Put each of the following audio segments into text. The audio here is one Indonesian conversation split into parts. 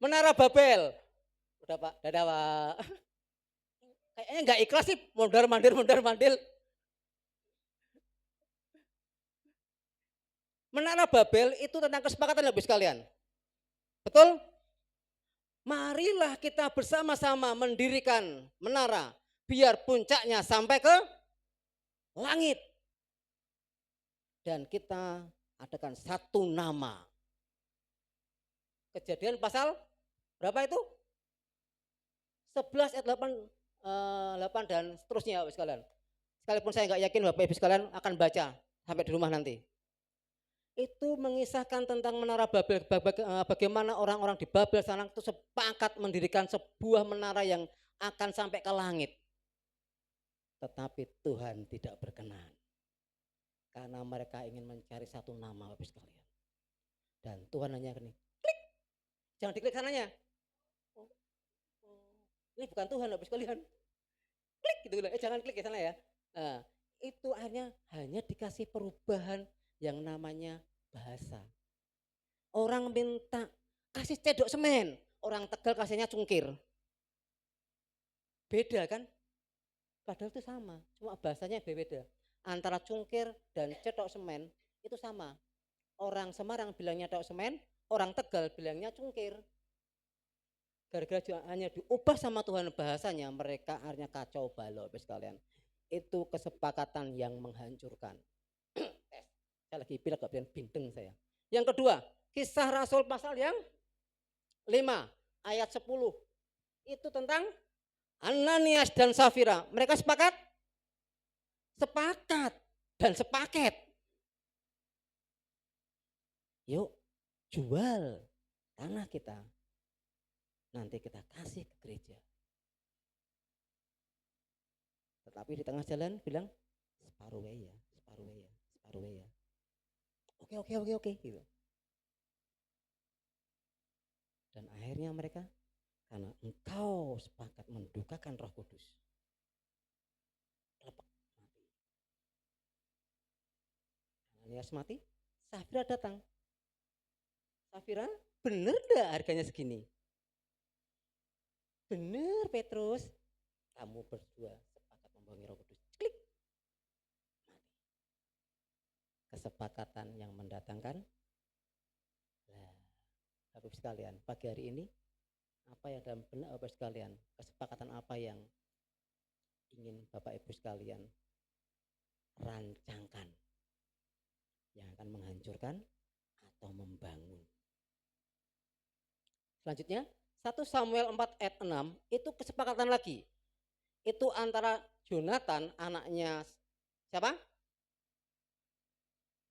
Menara Babel. Udah Pak, dadah Pak. Kayaknya nggak ikhlas sih, mondar-mandir. Menara Babel itu tentang kesepakatan habis kalian. Betul? Marilah kita bersama-sama mendirikan menara biar puncaknya sampai ke langit. Dan kita adakan satu nama. Kejadian pasal berapa itu? 11 ayat 8, 8 dan seterusnya Bapak sekalian. Sekalipun saya nggak yakin Bapak Ibu sekalian akan baca sampai di rumah nanti. Itu mengisahkan tentang menara Babel, bagaimana orang-orang di Babel sana itu sepakat mendirikan sebuah menara yang akan sampai ke langit. Tetapi Tuhan tidak berkenan. Karena mereka ingin mencari satu nama Bapak sekalian. Dan Tuhan hanya gini, klik. Jangan diklik sananya. Ini bukan Tuhan Bapak sekalian. Klik gitu. Jangan klik ke sana ya. Nah, itu hanya dikasih perubahan yang namanya bahasa. Orang minta kasih cedok semen, orang Tegal kasihnya cungkir. Beda kan? Padahal itu sama, cuma bahasanya beda. Antara cungkir dan cedok semen itu sama. Orang Semarang bilangnya cedok semen, orang Tegal bilangnya cungkir. Gara-gara hanya diubah sama Tuhan bahasanya, mereka akhirnya kacau balau sekalian. Itu kesepakatan yang menghancurkan. Saya lagi pilek gak bintang saya. Yang kedua, Kisah Rasul pasal yang 5 ayat 10. Itu tentang Ananias dan Safira. Mereka sepakat? Sepakat dan sepaket. Yuk jual tanah kita. Nanti kita kasih ke gereja. Tetapi di tengah jalan bilang separuh ya. Oke gitu. Dan akhirnya mereka, karena engkau sepakat mendukakan Roh Kudus, lepak mati. Ananias mati, Safira datang. Safira, bener dah harganya segini? Bener Petrus, kamu berdua sepakat membohongi Roh Kudus. Klik. Mati. Kesepakatan yang mendatangkan. Bapak sekalian, pagi hari ini apa yang dalam benak Bapak sekalian, kesepakatan apa yang ingin Bapak Ibu sekalian rancangkan yang akan menghancurkan atau membangun. Selanjutnya 1 Samuel 4 ayat 6 itu kesepakatan lagi. Itu antara Jonathan anaknya siapa?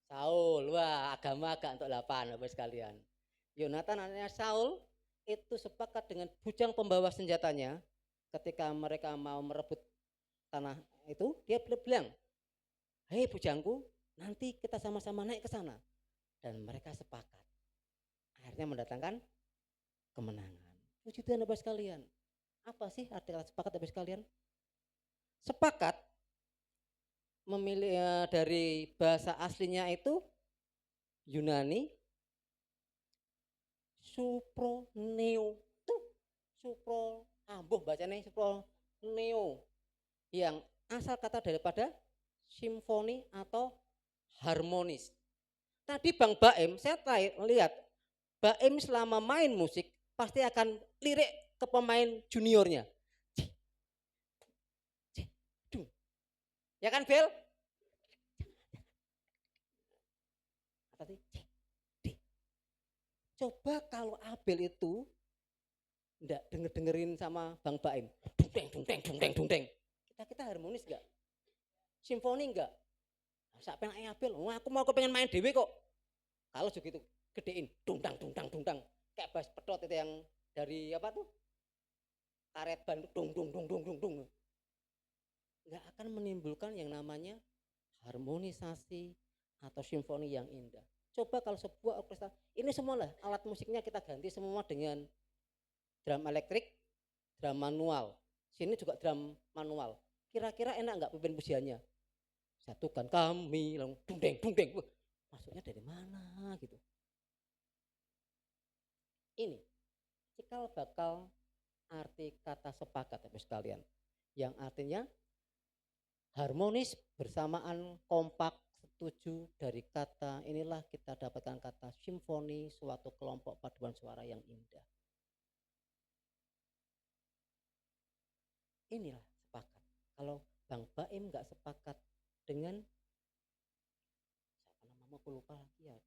Saul. Wah, agama agak untuk 8 Bapak sekalian. Jonathan anaknya Saul itu sepakat dengan bujang pembawa senjatanya ketika mereka mau merebut tanah itu, dia bilang, hei bujangku, nanti kita sama-sama naik ke sana. Dan mereka sepakat. Akhirnya mendatangkan kemenangan. Puji Tuhan Bapak sekalian. Apa sih arti kata sepakat Bapak sekalian? Sepakat memilih dari bahasa aslinya itu Yunani suproneo. Supro ambuh bacanya suproneo yang asal kata daripada simfoni atau harmonis. Tadi Bang Baim, saya lihat Baim selama main musik pasti akan lirik ke pemain juniornya. Ya kan Bel? Coba kalau Abel itu enggak dengerin sama Bang Baim. Dungdeng. Kita harmonis enggak? Simfoni enggak? Sak penake Abel, aku mau kepengen main dewe kok. Kalau begitu gedein, dungdang. Kayak bass pedot itu yang dari apa tuh? Karet ban dung. Enggak akan menimbulkan yang namanya harmonisasi atau simfoni yang indah. Coba kalau sebuah orkestra, ini semua lah alat musiknya kita ganti semua dengan drum elektrik, drum manual. Sini juga drum manual. Kira-kira enak nggak pimpin pujiannya? Satukan kami, dungdeng. Maksudnya dari mana gitu? Ini cikal bakal arti kata sepakat Bapak sekalian. Yang artinya harmonis, bersamaan, kompak, setuju. Dari kata inilah kita dapatkan kata simfoni, suatu kelompok paduan suara yang indah. Inilah sepakat. Kalau Bang Baim nggak sepakat dengan siapa nama aku lupa lagi ya.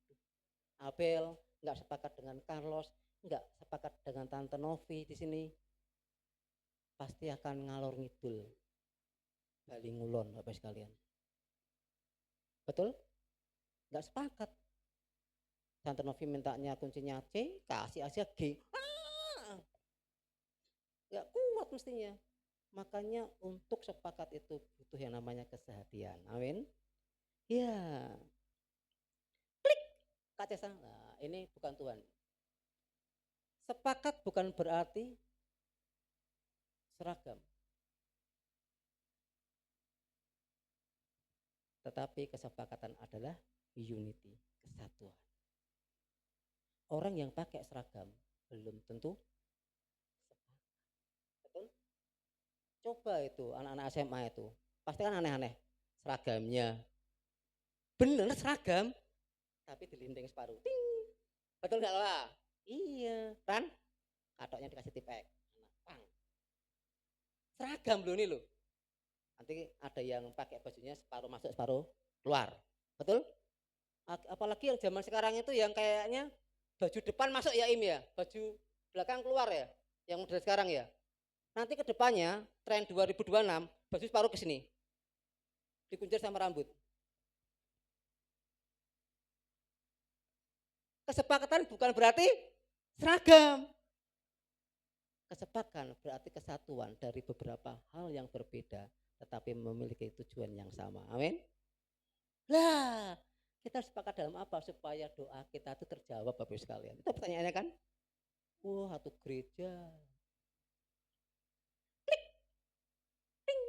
Abel nggak sepakat dengan Carlos, nggak sepakat dengan Tante Novi di sini, pasti akan ngalor ngidul, bali ngulon Bapak sekalian. Betul? Nggak sepakat. Tante Novi mintanya kuncinya C, kasih aja G. Nggak kuat mestinya. Makanya untuk sepakat itu butuh yang namanya kesehatian. Amin. Ya. Klik. Kaca sang. Nah, ini bukan Tuhan. Sepakat bukan berarti seragam. Tetapi kesepakatan adalah unity, kesatuan. Orang yang pakai seragam belum tentu sepakat. Betul? Coba itu anak-anak SMA itu, pasti kan aneh-aneh seragamnya. Bener seragam, tapi dilinding separuh. Ting. Betul nggak lah? Iya, kan? Katoknya dikasih tipek. Pang. Seragam loh ini loh. Nanti ada yang pakai bajunya separuh masuk separuh keluar. Betul? Apalagi yang zaman sekarang itu yang kayaknya baju depan masuk ya Im ya, baju belakang keluar ya, yang model sekarang ya. Nanti ke depannya tren 2026 baju separuh ke sini, dikuncir sama rambut. Kesepakatan bukan berarti seragam. Kesepakatan berarti kesatuan dari beberapa hal yang berbeda, tetapi memiliki tujuan yang sama. Amin. Lah, kita sepakat dalam apa supaya doa kita itu terjawab Bapak sekalian? Itu pertanyaannya kan? Wah, satu gereja. Klik. Ting.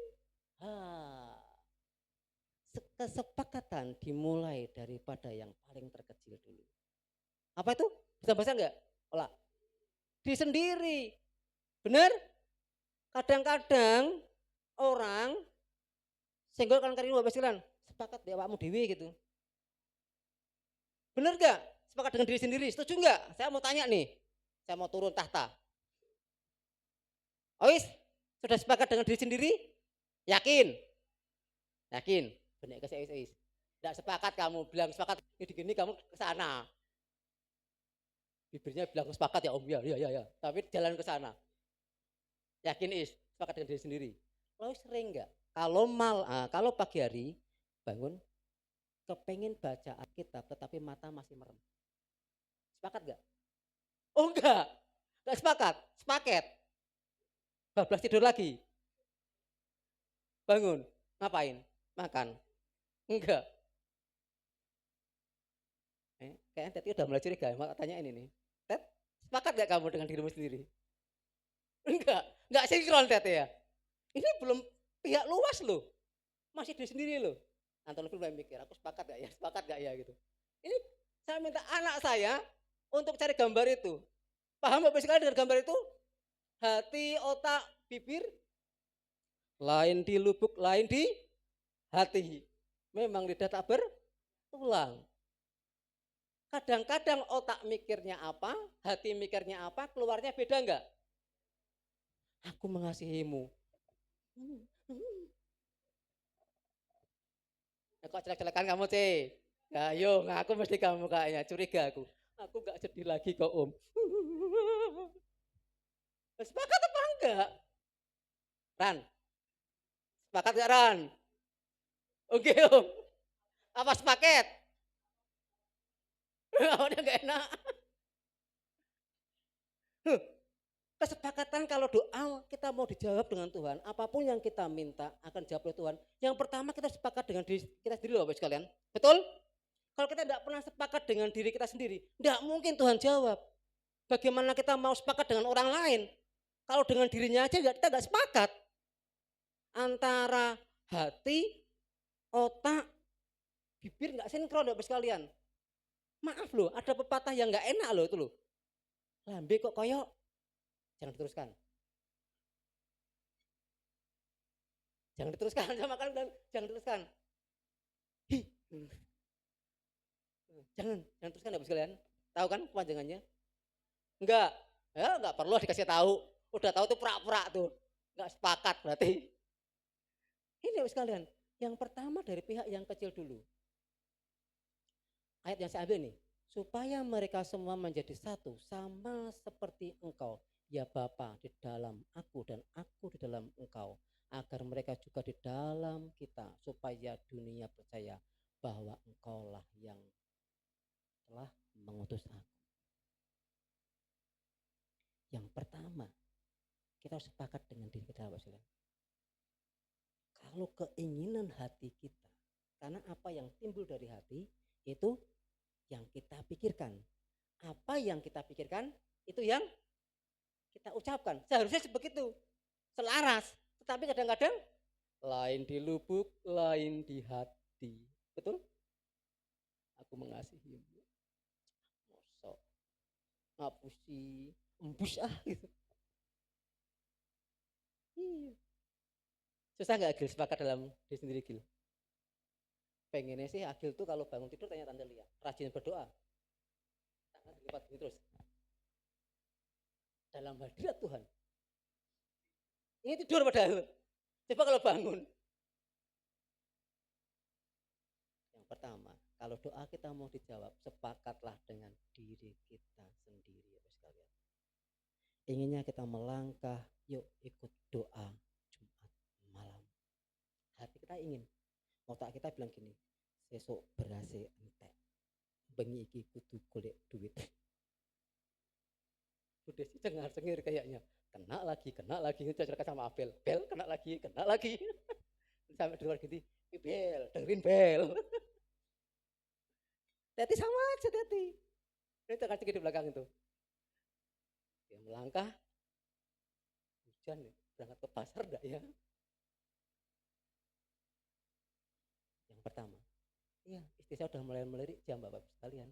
Kesepakatan dimulai daripada yang paling terkecil dulu. Apa itu? Bisa bahasa enggak? Olah. Di sendiri. Benar? Kadang-kadang orang senggol kan kari Bapak sekalian, sepakat di awakmu dewi gitu. Benar enggak? Sepakat dengan diri sendiri. Setuju enggak? Saya mau tanya nih. Saya mau turun tahta. Ois, sudah sepakat dengan diri sendiri? Yakin? Yakin? Benar ke Ois. Enggak sepakat kamu bilang sepakat gini kamu ke sana. Bibirnya bilang sepakat ya Om, ya. Tapi jalan ke sana. Yakin Is, sepakat dengan diri sendiri. Lo sering enggak? Kalau pagi hari bangun kepengen baca Alkitab tetapi mata masih merem. Sepakat enggak? Oh enggak sepakat, sepaket. Bablas tidur lagi. Bangun, ngapain? Makan. Enggak. Kayaknya tadi udah mulai curiga, maka tanya ini nih. Ted, sepakat gak kamu dengan dirimu sendiri? Enggak sinkron Ted ya. Ini belum pihak luas loh. Masih diri sendiri loh. Anton mulai mikir, aku sepakat gak ya gitu. Ini saya minta anak saya untuk cari gambar itu. Paham Bapak sekali dengan gambar itu? Hati, otak, bibir, lain di lubuk, lain di hati. Memang lidah tak berulang. Kadang-kadang otak mikirnya apa, hati mikirnya apa, keluarnya beda enggak? Aku mengasihimu. Kok jelek-jelekan kamu, C? Ya, yo, aku mesti kamu kayaknya curiga aku. Aku enggak sedih lagi kok, Om. Sepakat apa enggak? Ran. Sepakat enggak, Ran? Oke, Om. Apa sepaket? Udah enggak enak. Kesepakatan kalau doa kita mau dijawab dengan Tuhan, apapun yang kita minta akan dijawab oleh Tuhan. Yang pertama kita sepakat dengan diri kita sendiri loh Bapak sekalian. Betul? Kalau kita tidak pernah sepakat dengan diri kita sendiri, tidak mungkin Tuhan jawab. Bagaimana kita mau sepakat dengan orang lain? Kalau dengan dirinya aja kita nggak sepakat. Antara hati, otak, bibir nggak sinkron Bapak sekalian. Maaf loh, ada pepatah yang nggak enak loh itu loh. Lambe kok koyok Jangan diteruskan. Jangan diteruskan sama kalian, jangan diteruskan. Hi. Jangan teruskan ya Bapak sekalian. Tahu kan kepanjangannya? Enggak. Ya, enggak perlu dikasih tahu. Udah tahu tuh pura-pura tuh. Enggak sepakat berarti. Ini Bapak sekalian, yang pertama dari pihak yang kecil dulu. Ayat yang saya ambil nih, supaya mereka semua menjadi satu sama seperti engkau, ya Bapa, di dalam aku dan aku di dalam engkau, agar mereka juga di dalam kita, supaya dunia percaya bahwa engkaulah yang telah mengutus aku. Yang pertama, kita harus sepakat dengan diri kita, Bapak Saudara. Kalau keinginan hati kita, karena apa yang timbul dari hati itu yang kita pikirkan. Apa yang kita pikirkan itu yang kita ucapkan. Seharusnya begitu, selaras. Tetapi kadang-kadang lain di lubuk, lain di hati. Betul? Aku mengasihimu. Mosok ngapusi, embus gitu. Iya. Susah nggak Agil sepakat dalam diri sendiri Gil? Pengennya sih Agil tuh kalau bangun tidur tanya Tante Lia, rajin berdoa. Tangan dilipat terus. Dalam hadirat Tuhan. Ini tidur padahal. Coba kalau bangun. Yang pertama, kalau doa kita mau dijawab, sepakatlah dengan diri kita sendiri ya sekalian. Inginnya kita melangkah, yuk ikut doa Jumat malam. Hati kita ingin, otak kita bilang gini, sesuk berhasil entek, bengi iki kudu golek duit. Udah sih cengar-cengir kayaknya, kena lagi, cerita sama Abel, bel kena lagi, sampai di luar gitu, bel, dengerin bel. Teti sama aja Teti. Ini cengar-cengir di belakang itu. Dia melangkah, hujan nih, berangkat ke pasar enggak ya? Yang pertama, iya istri saya udah mulai melirik jam Bapak sekalian.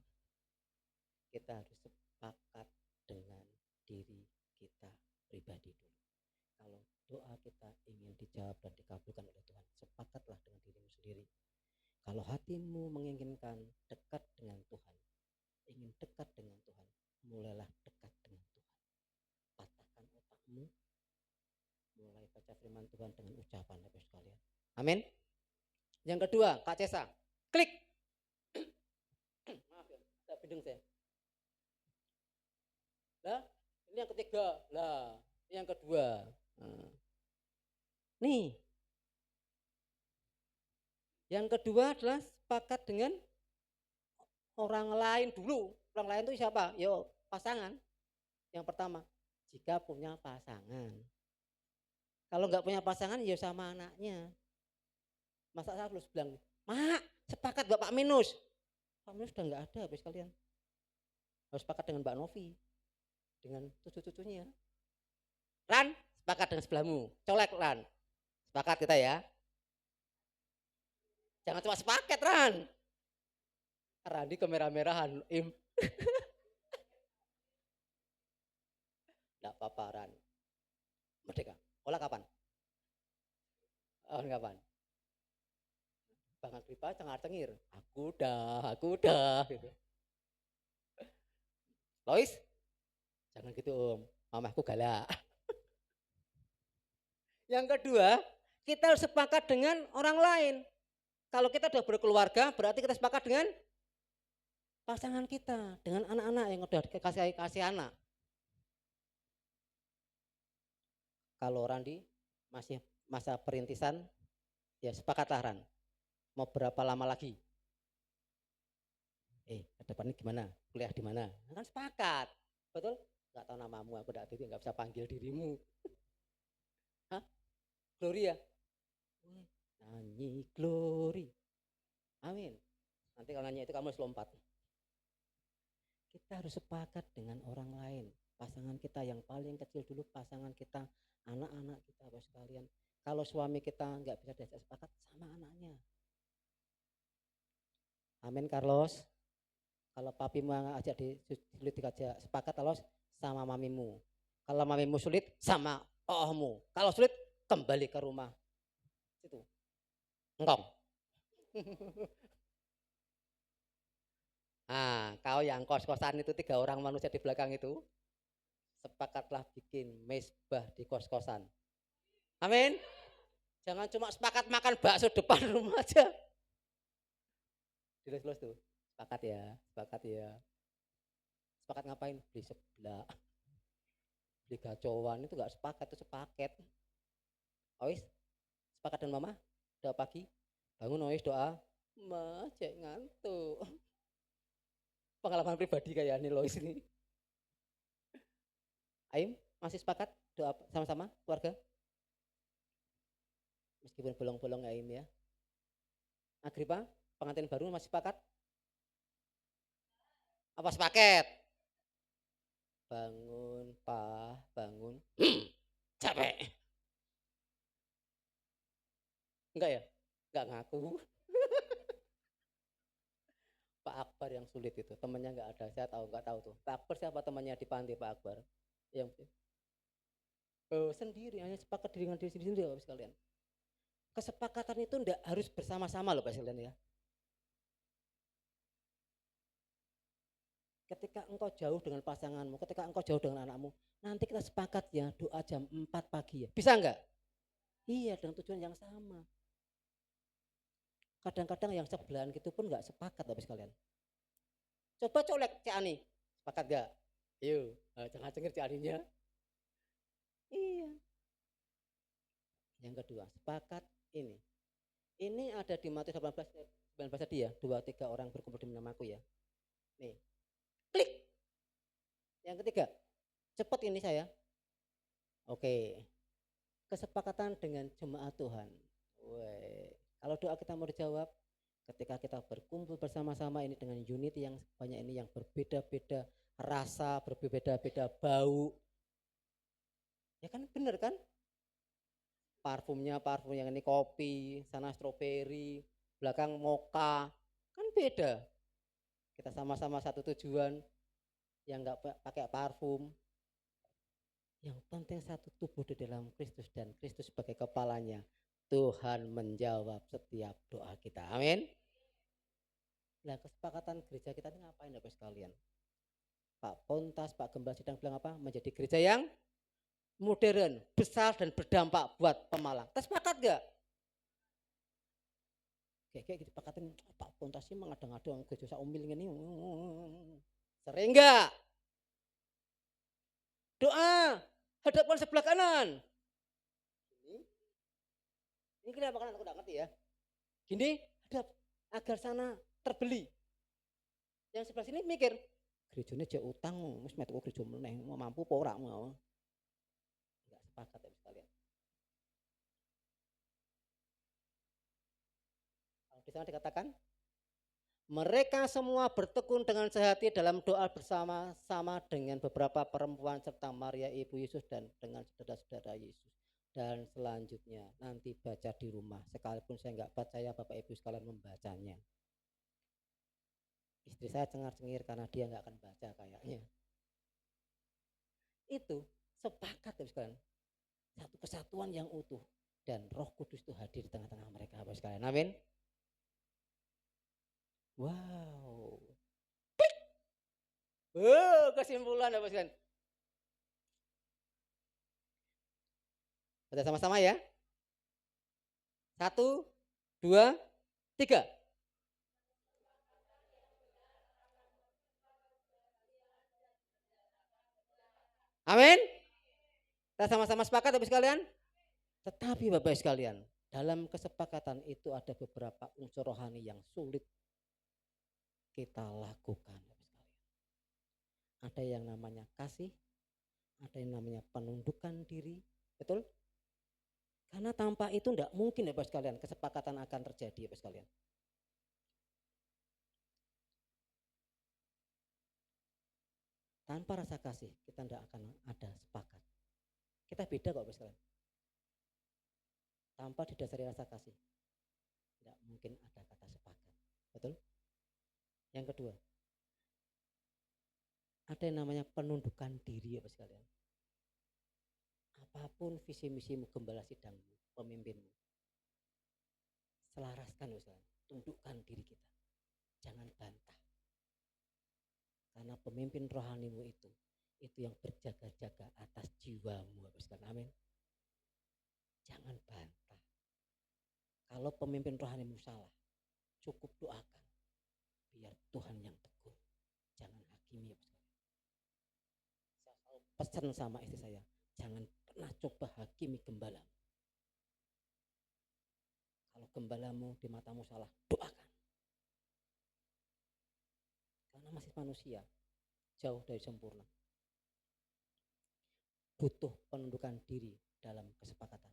Kita harus sepakat dengan diri kita pribadi dulu. Kalau doa kita ingin dijawab dan dikabulkan oleh Tuhan, sepakatlah dengan dirimu sendiri. Kalau hatimu menginginkan dekat dengan Tuhan, ingin dekat dengan Tuhan, mulailah dekat dengan Tuhan. Patahkan otakmu, mulai baca firman Tuhan dengan ucapan Bapak sekalian. Amin. Yang kedua, Kak Cesa, klik. Maaf ya, tak bidung saya. Lah, ini yang ketiga. Lah, yang kedua. Nih. Yang kedua adalah sepakat dengan orang lain dulu. Orang lain itu siapa? Yo, pasangan. Yang pertama, jika punya pasangan. Kalau nggak punya pasangan, ya sama anaknya. Masa saya harus bilang, Mak, sepakat Bapak Minus. Pak Minus udah nggak ada, habis kalian. Harus sepakat dengan Mbak Novi, dengan cucu-cucunya. Ran, sepakat dengan sebelahmu. Colek, Ran. Sepakat kita ya. Jangan cuma sepaket, Ran. Randi kemerah-merahan, Im. Nggak apa-apa, Ran. Merdeka. Olah kapan? Oh, kapan? Bang Agripa cengar-cengir. Aku udah. Gitu. Lois, jangan gitu Om. Mamaku galak. Yang kedua, kita harus sepakat dengan orang lain. Kalau kita sudah berkeluarga, berarti kita sepakat dengan pasangan kita, dengan anak-anak yang udah kasih anak. Kalau Randi masih masa perintisan, ya sepakatlah Ran. Mau berapa lama lagi? Ke depannya gimana? Kuliah di mana? Kan sepakat, betul? Gak tahu namamu, aku gak bisa panggil dirimu. Hah? Gloria? Nyanyi Glory. Amin. Nanti kalau nanya itu kamu harus lompat. Kita harus sepakat dengan orang lain. Pasangan kita yang paling kecil dulu, pasangan kita, anak-anak kita, Bapak sekalian. Kalau suami kita nggak bisa diajak sepakat, sama anaknya. Amin Carlos. Kalau papimu ajak dikajak sepakat Carlos, sama mamimu. Kalau mamimu sulit sama ohmu. Kalau sulit kembali ke rumah. Itu. Engkong. Nah, kau yang kos-kosan itu 3 orang manusia di belakang itu, sepakatlah bikin mesbah di kos-kosan. Amin. Jangan cuma sepakat makan bakso depan rumah aja. Jelas-jelas tuh. Sepakat ya, sepakat ya. Sepakat ngapain? Beli sebelah, beli gacoan itu gak sepakat, itu sepaket. Ois, sepakat dan mama, doa pagi, bangun ois doa, ma cek ngantuk. Pengalaman pribadi kayak ini lois ini. Aim, masih sepakat doa sama-sama keluarga? Meskipun bolong-bolong Aim ya. Agripa, pengantin baru masih sepakat? Apa sepaket? Bangun, pa, bangun. Capek. Enggak ya? Enggak ngaku. Pak Akbar yang sulit itu, temannya nggak ada, saya tahu nggak tahu tuh. Pak Akbar siapa temannya di panti Pak Akbar? Yang sendiri, hanya sepakat dengan diri sendiri Bapak sekalian. Kesepakatan itu enggak harus bersama-sama loh Bapak sekalian ya. Ketika engkau jauh dengan pasanganmu, ketika engkau jauh dengan anakmu, nanti kita sepakat ya doa jam 4 pagi ya. Bisa enggak? Iya, dengan tujuan yang sama. Kadang-kadang yang sebelahan gitu pun nggak sepakat Bapak sekalian. Coba colek Cik Ani, sepakat gak? Yuk, jangan cengir Cik Aninya. Iya. Yang kedua, sepakat ini. Ini ada di Matius 18 19 tadi ya, 2-3 orang berkumpul di namaku ya. Nih, klik. Yang ketiga, cepat ini saya. Oke, kesepakatan dengan jemaat Tuhan. Weh, kalau doa kita mau dijawab, ketika kita berkumpul bersama-sama ini dengan unit yang banyak ini yang berbeda-beda rasa, berbeda-beda bau. Ya kan bener kan? Parfumnya parfum yang ini kopi, sana stroberi, belakang mocha, kan beda. Kita sama-sama satu tujuan, yang nggak pakai parfum. Yang penting satu tubuh di dalam Kristus dan Kristus sebagai kepalanya. Tuhan menjawab setiap doa kita. Amin. Nah, kesepakatan gereja kita ini ngapain Bapak sekalian? Pak Pontas, Pak Gembala sedang bilang apa? Menjadi gereja yang modern, besar dan berdampak buat Pemalang. Kita sepakat gak? Kayak gitu pakatin Pak Pontas sih mengadang-adang gereja umil ini. Sering gak? Doa, hadapkan sebelah kanan. Ini kenapa kan aku gak ngerti ya. Gini, hadap agar sana terbeli. Yang sebelah sini mikir, gerejanya jauh utang, mesti metu gereja meneh, mau mampu apa ora mau. Enggak sepakat ya sekalian. Kalau di sana dikatakan, mereka semua bertekun dengan sehati dalam doa bersama-sama dengan beberapa perempuan serta Maria ibu Yesus dan dengan saudara-saudara Yesus. Dan selanjutnya nanti baca di rumah, sekalipun saya nggak percaya Bapak Ibu sekalian membacanya. Istri saya cengar-cengir karena dia nggak akan baca kayaknya. Itu sepakat ya sekalian. Satu kesatuan yang utuh dan Roh Kudus itu hadir di tengah-tengah mereka Bapak sekalian. Amin. Wow. Kesimpulan Bapak sekalian. Baca sama-sama ya. 1, 2, 3. Amin. Kita sama-sama sepakat Bapak sekalian. Tetapi Bapak sekalian, dalam kesepakatan itu ada beberapa unsur rohani yang sulit kita lakukan. Ada yang namanya kasih, ada yang namanya penundukan diri, betul? Karena tanpa itu tidak mungkin ya Bapak sekalian, kesepakatan akan terjadi ya Bapak sekalian. Tanpa rasa kasih, kita tidak akan ada sepakat. Kita beda kok Bapak sekalian. Tanpa didasari rasa kasih, tidak mungkin ada kata sepakat. Betul? Yang kedua, ada yang namanya penundukan diri ya Bapak sekalian. apapun visi misimu gembala sidangmu, pemimpinmu, selaraskan usaha, tundukkan diri kita, jangan bantah. Karena pemimpin rohanimu itu yang berjaga-jaga atas jiwamu, habiskan, amin. Jangan bantah. Kalau pemimpin rohanimu salah, cukup doakan, biar Tuhan yang tegur, jangan hakimi, habiskan. Saya selalu pesan sama istri saya, jangan pernah coba hakimi gembala. Kalau gembalamu di matamu salah, doakan. Karena masih manusia, jauh dari sempurna. Butuh penundukan diri dalam kesepakatan.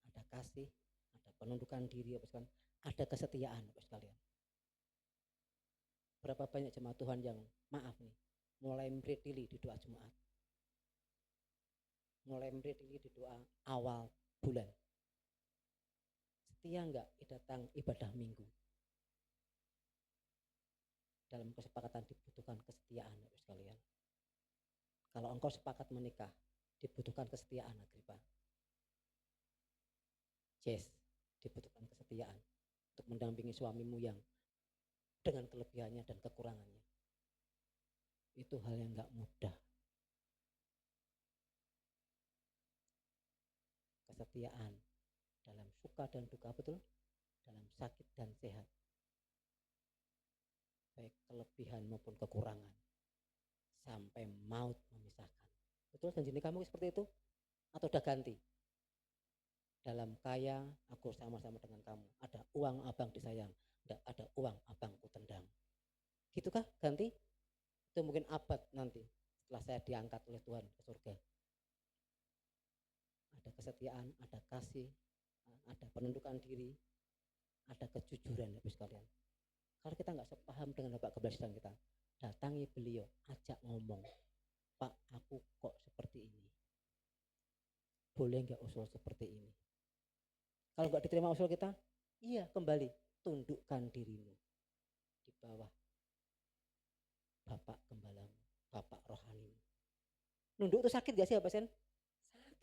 Ada kasih, ada penundukan diri, ada kesetiaan, sekalian. Berapa banyak jemaat Tuhan yang maaf nih, mulai meretili di doa Jumat, mulai meretili di doa awal bulan. Setia enggak datang ibadah minggu? Dalam kesepakatan dibutuhkan kesetiaan, sekalian. Kalau engkau sepakat menikah, dibutuhkan kesetiaan, Agripa. Yes, dibutuhkan kesetiaan untuk mendampingi suamimu yang dengan kelebihannya dan kekurangannya. Itu hal yang enggak mudah. Kesetiaan dalam suka dan duka, betul? Dalam sakit dan sehat, baik kelebihan maupun kekurangan, sampai maut memisahkan. Betul janji kamu seperti itu? Atau udah ganti? Dalam kaya aku sama-sama dengan kamu, ada uang abang disayang, tidak ada uang abang ku tendang. Gitukah ganti? Itu mungkin abad nanti setelah saya diangkat oleh Tuhan ke surga. Ada kesetiaan, ada kasih, ada penundukan diri, ada kejujuran, habis kalian. Kalau kita nggak sepaham dengan Bapak Gembala Sidang kita, datangi beliau, ajak ngomong, Pak, aku kok seperti ini, boleh nggak usul seperti ini? Kalau nggak diterima usul kita, iya kembali, tundukkan dirimu di bawah Bapak Gembalamu, Bapak rohanimu. Nunduk itu sakit gak sih, Bapak Sen?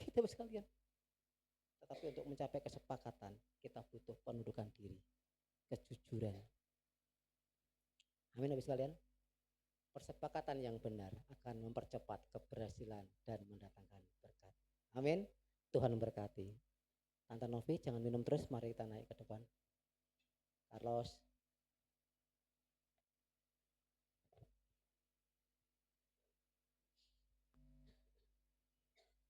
Sakit, Bapak sekalian. Tetapi untuk mencapai kesepakatan, kita butuh penundukan diri, kejujuran. Amin, Bapak sekalian. Persepakatan yang benar akan mempercepat keberhasilan dan mendatangkan berkat. Amin. Tuhan memberkati. Tante Novi, jangan minum terus, mari kita naik ke depan. Carlos.